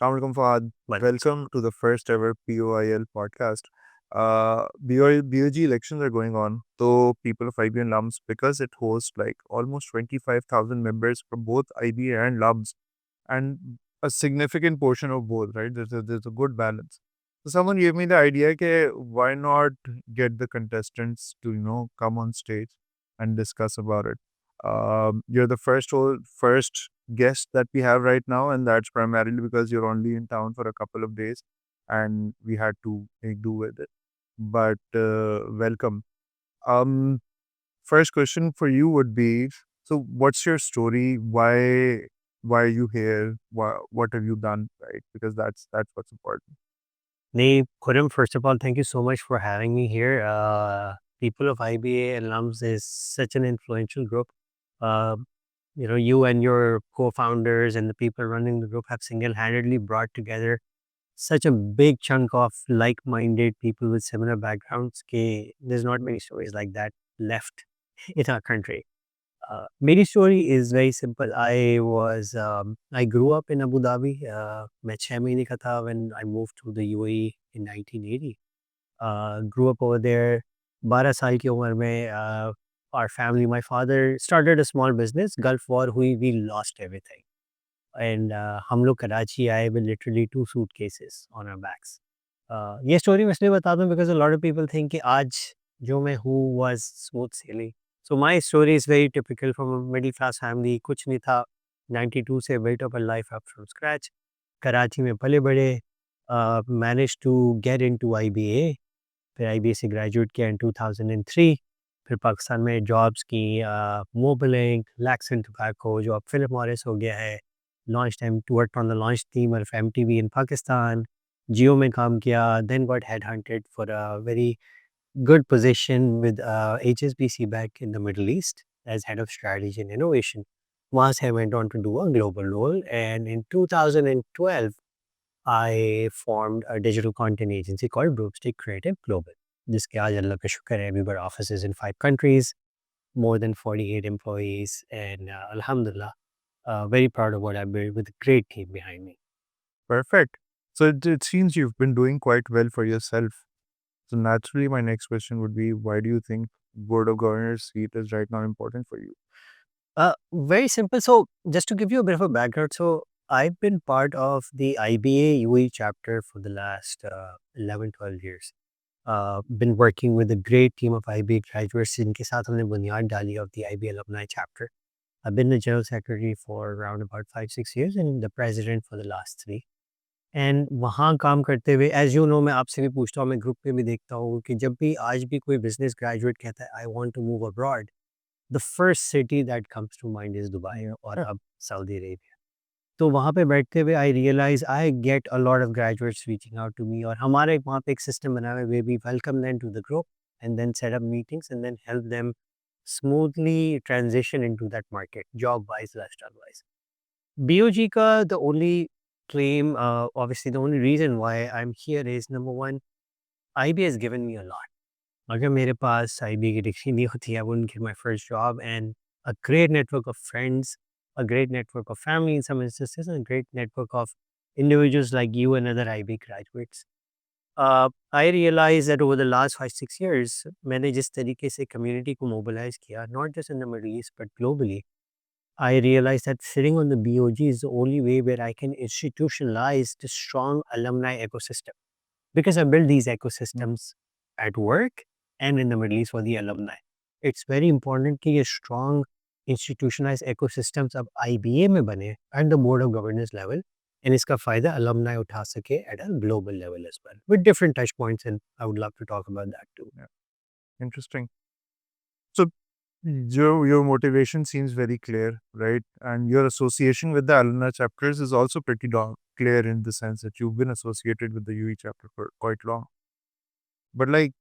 Assalamu alaikum, Fahad. Well, Welcome to the first ever POIL podcast. BOG elections are going on. So, people of IBA and LUMS, because it hosts like almost 25,000 members from both IBA and LUMS and a significant portion of both, right? There's a good balance. So, someone gave me the idea that why not get the contestants to, come on stage and discuss about it. You're the first guest that we have right now, and that's primarily because you're only in town for a couple of days, and we had to make do with it. But welcome. Um, First question for you would be: so, what's your story? Why are you here? What have you done? Right? Because that's what's important. Khurram, first of all, thank you so much for having me here. People of IBA and LUMS is such an influential group. Uh, you and your co-founders and the people running the group have single-handedly brought together such a big chunk of like-minded people with similar backgrounds. There's not many stories like that left in our country. My story is very simple. I grew up in Abu Dhabi. मैं 6 महीने का था when I moved to the UAE in 1980. Grew up over there. 12 साल की उम्र में our family, my father started a small business. Gulf War हुई, we lost everything. And हम लोग कराची आए with literally 2 suitcases on our backs. ये story मैं इसलिए बताता हूँ because a lot of people think कि आज जो मैं हूँ was smooth sailing. So my story is very typical from a middle class family. कुछ नहीं था. 92 से built up a life up from scratch. Karachi में पले बड़े. Managed to get into IBA. फिर IBA से graduate किया in 2003. फिर पाकिस्तान में jobs की. Mobilink, Laxon Tobacco, जो अब Philip Morris हो गया है. Launched and worked on the launch team of MTV in Pakistan. Jio में काम किया. Then got headhunted for a very good position with HSBC Bank in the Middle East as head of strategy and innovation. Once I went on to do a global role, and in 2012, I formed a digital content agency called Broomstick Creative Global. जिसके आज अल्लाह का शुक्र है, we've got offices in 5 countries, more than 48 employees, and alhamdulillah, very proud of what I built with a great team behind me. Perfect. So it seems you've been doing quite well for yourself. So naturally, my next question would be: why do you think Board of Governors seat is right now important for you? Very simple. So, just to give you a bit of a background, so I've been part of the IBA UAE chapter for the last 11, 12 years. Been working with a great team of IBA graduates जिनके साथ हमने बुनियाद डाली of the IBA Alumni chapter. I've been the general secretary for around about 5, 6 years and the president for the last 3. And वहाँ काम करते हुए as you know मैं आपसे भी पूछता हूँ, मैं ग्रुप में भी देखता हूँ कि जब भी आज भी कोई बिज़नेस ग्रेजुएट कहता है I want to move abroad, the first city that comes to mind is Dubai और अब सऊदी अरेबिया। तो वहाँ पे बैठते हुए I realize I get a lot of graduates reaching out to me और हमारे वहाँ पे एक सिस्टम बना हुआ है way we welcome them to the group and then set up meetings and then help them smoothly transition into that market, job wise, lifestyle wise. BOG ka the only claim, obviously the only reason why I'm here is number one, IB has given me a lot. अगर मेरे पास IB की degree नहीं होती, I wouldn't get my first job, and a great network of friends, a great network of family in some instances, and a great network of individuals like you and other IB graduates. I realized that over the last 5, 6 years, मैंने जिस तरीके से community को mobilize किया, not just in the Middle East but globally, I realized that sitting on the BOG is the only way where I can institutionalize the strong alumni ecosystem because I built these ecosystems at work and in the Middle East for the alumni. It's very important कि ये strong institutionalized ecosystems अब IBA में बने at the Board of Governors level and इसका फ़ायदा alumni उठा सके at a global level as well with different touch points, and I would love to talk about that too. Yeah, interesting. So your motivation seems very clear, right? And your association with the alumni chapters is also pretty clear in the sense that you've been associated with the UE chapter for quite long. But like,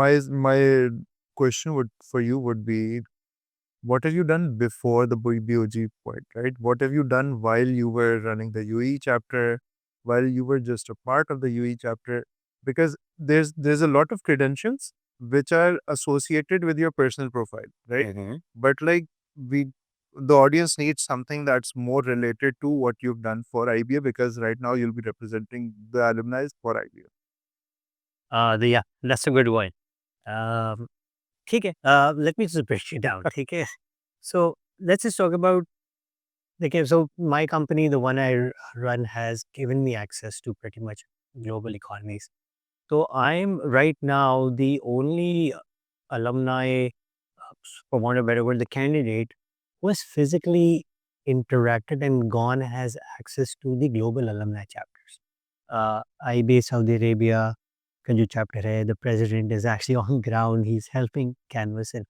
my question would for you would be: what have you done before the BOG point, right? What have you done while you were running the UE chapter, while you were just a part of the UE chapter? Because there's a lot of credentials which are associated with your personal profile, right? Mhm. But like we the audience needs something that's more related to what you've done for IBA, because right now you'll be representing the alumni for IBA. Yeah, that's a good one. Um, ठीक है, let me just break it down. ठीक है, so let's just talk about. Okay, so my company, the one run, has given me access to pretty much global economies. So I'm right now the only alumni, for want of a better word, the candidate who has physically interacted and gone has access to the global alumni chapters. IBA Saudi Arabia का जो chapter है, the president is actually on ground. He's helping canvas and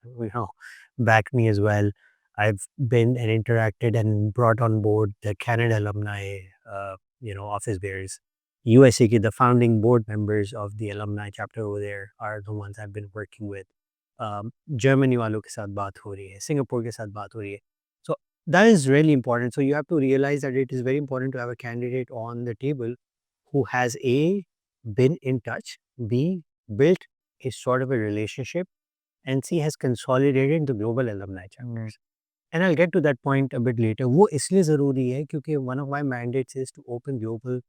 back me as well. I've been and interacted and brought on board the Canada alumni, office bearers. USA के the founding board members of the alumni chapter over there are the ones I've been working with. Germany वालों के साथ बात हो रही है, Singapore के साथ बात हो रही है. So that is really important. So you have to realize that it is very important to have a candidate on the table who has A, been in touch, B, built a sort of a relationship, and C, has consolidated the global alumni chapters. And I'll get to that point a bit later. वो इसलिए ज़रूरी है क्योंकि one of my mandates is to open global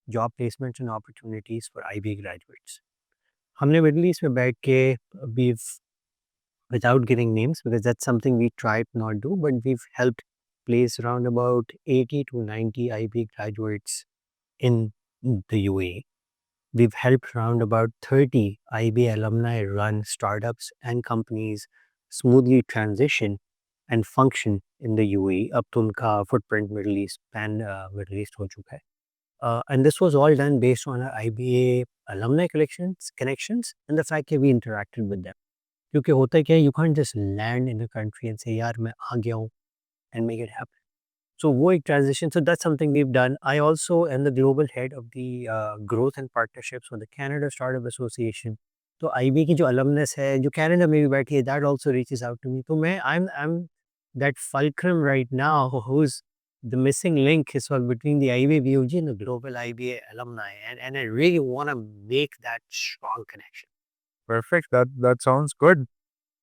job placements and opportunities for IB graduates. हमने middle east में बैठ के we've, without giving names because that's something we try to not do, but we've helped place around about 80 to 90 IB graduates in the UAE. We've helped around about 30 IB alumni run startups and companies smoothly transition and function in the UAE. अब तो उनका footprint Middle East, Middle East हो चुका है. And this was all done based on our IBA alumni connections and the fact that we interacted with them. क्योंकि होता क्या है, you can't just land in a country and say यार मैं आ गया हूँ and make it happen. So वो एक transition, so that's something we've done. I also am the global head of the growth and partnerships for the Canada Startup Association. तो IB की जो alumnus है, जो Canada में भी बैठी है, that also reaches out to me. तो I'm that fulcrum right now who's the missing link is what between the IBA BOG and the global IBA alumni, and I really want to make that strong connection. Perfect. That sounds good.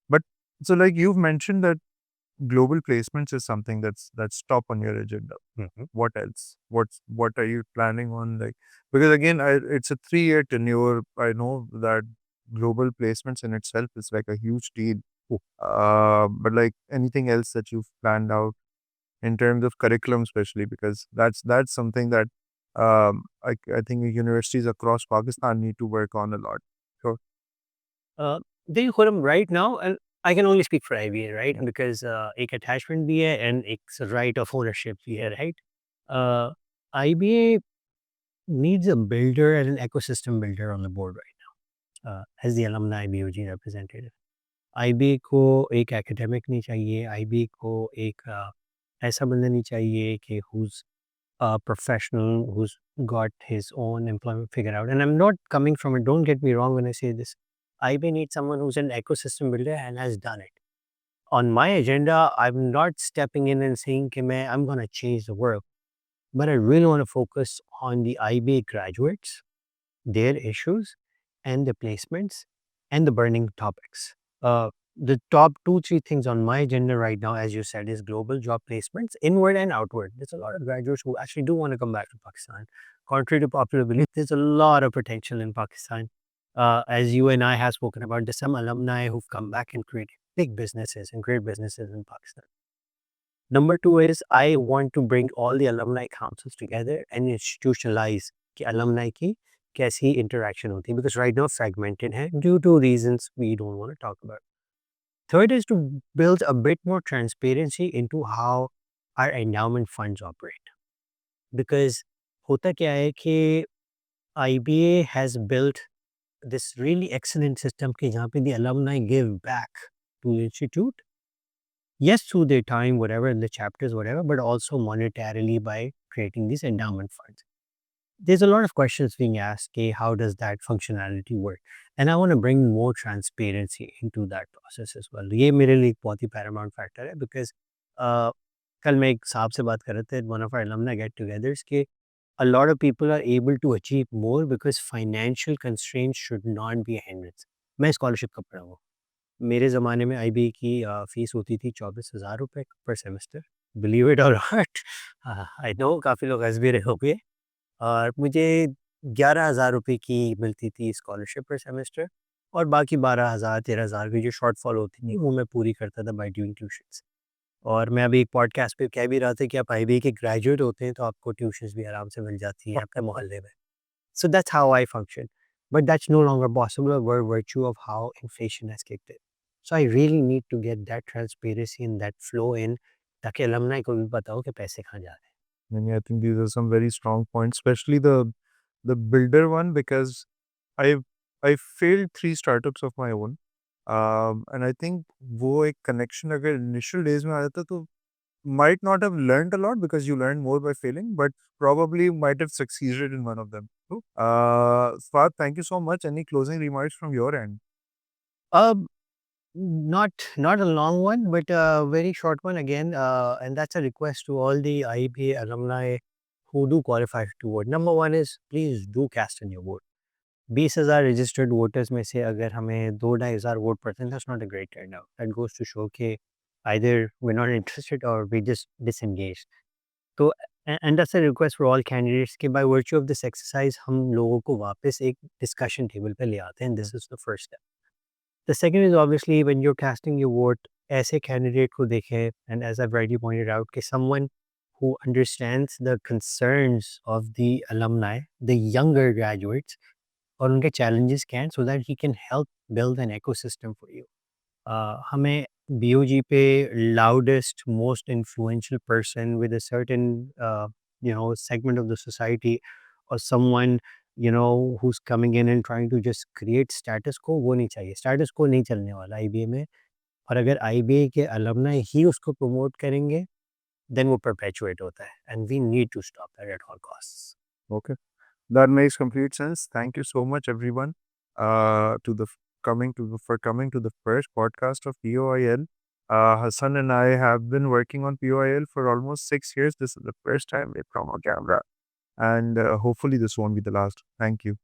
But so like you've mentioned that global placements is something that's top on your agenda. What else? What are you planning on? Like, because again, it's a 3-year tenure. I know that global placements in itself is like a huge deal. But like anything else that you've planned out in terms of curriculum, especially because that's something that I think universities across Pakistan need to work on a lot. So They right now, and I can only speak for IBA, right? Because एक attachment भी है and एक right of ownership भी है, right? IBA needs a builder and an ecosystem builder on the board right now as the alumni BOG representative. IBA को एक academic नहीं चाहिए, IBA को एक ऐसा बंदा नहीं चाहिए कि who's a professional, who's got his own employment figured out. And I'm not coming from it, don't get me wrong when I say this. IBA needs someone who's an ecosystem builder and has done it. On my agenda, I'm not stepping in and saying, I'm going to change the world. But I really want to focus on the IBA graduates, their issues, and the placements, and the burning topics. The top 2-3 things on my agenda right now, as you said, is global job placements, inward and outward. There's a lot of graduates who actually do want to come back to Pakistan. Contrary to popular belief, there's a lot of potential in Pakistan. As you and I have spoken about, there's some alumni who've come back and created big businesses and great businesses in Pakistan. Number 2 is I want to bring all the alumni councils together and institutionalize कि alumni की कैसी interaction होती है, because right now fragmented है due to reasons we don't want to talk about. Third is to build a bit more transparency into how our endowment funds operate, because होता क्या है कि IBA has built this really excellent system कि जहाँ पे the alumni give back to the institute, yes, through their time, whatever, in the chapters, whatever, but also monetarily by creating these endowment funds. There's a lot of questions being asked, okay, how does that functionality work? And I want to bring more transparency into that process as well. ये मेरे लिए एक बहुत ही paramount factor है, because कल मैं एक साहब से बात कर रहे थे, one of our alumni get-togethers, कि a lot of people are able to achieve more because financial constraints should not be a hindrance. मैं scholarship का पढ़ा हुआ, मेरे ज़माने में IBA की फ़ीस होती थी 24,000 रुपए पर सेमेस्टर। बिलीव इट और नॉट आई नो काफ़ी लोग हँस भी रहे होंगे। और मुझे 11,000 रुपए की मिलती थी स्कॉलरशिप पर सेमेस्टर और बाकी 12,000 13,000 की जो शॉर्टफॉल होती थी वो मैं पूरी करता था बाय डूइंग ट्यूशन्स। और मैं अभी एक पॉडकास्ट पे कह भी रहा था कि आप IBA के ग्रेजुएट होते हैं तो आपको ट्यूशन्स भी आराम से मिल जाती हैं आपके मोहल्ले में। So that's how I function. But that's no longer possible by virtue of how inflation has kicked in. So I really need to get that transparency and that flow in ताकि alumni को भी पता हो कि पैसे कहाँ जा रहे हैं। And I think these are some very strong points, especially the builder one, because I've I failed 3 startups of my own. And I think वो एक connection अगर initial days में आ जाता तो might not have learned a lot because you learn more by failing, but probably might have succeeded in one of them. True. Fahad, thank you so much. Any closing remarks from your end? Um, not a long one, but a very short one again, and that's a request to all the IBA alumni who do qualify to vote. Number one is please do cast in your vote. 20,000 registered voters में से अगर हमें 2-2,500 vote पड़ते हैं that's not a great turnout that goes to show कि either we are not interested और we just disengaged. तो and that's a request for all candidates कि by virtue of this exercise हम लोगों को वापस एक डिस्कशन टेबल पे ले आते हैं this is the first step. The second is obviously when you are casting your vote ऐसे कैंडिडेट को देखें and as I have rightly pointed out कि someone who understands the concerns of the alumni, the younger graduates, और उनके challenges क्या हैं so that he can help build an ecosystem for you. हमें BOG पे loudest, most influential person with a certain segment of the society or someone who's coming in and trying to just create status quo वो नहीं चाहिए. Status quo नहीं चलने वाला IBA में और अगर IBA के alumni ही उसको promote करेंगे then वो perpetuate होता है and we need to stop that at all costs. Okay. That makes complete sense. Thank you so much, everyone, to the coming to the, for coming to the first podcast of POIL. Hassan and I have been working on POIL for almost 6 years. This is the first time we come on camera, and hopefully this won't be the last. Thank you.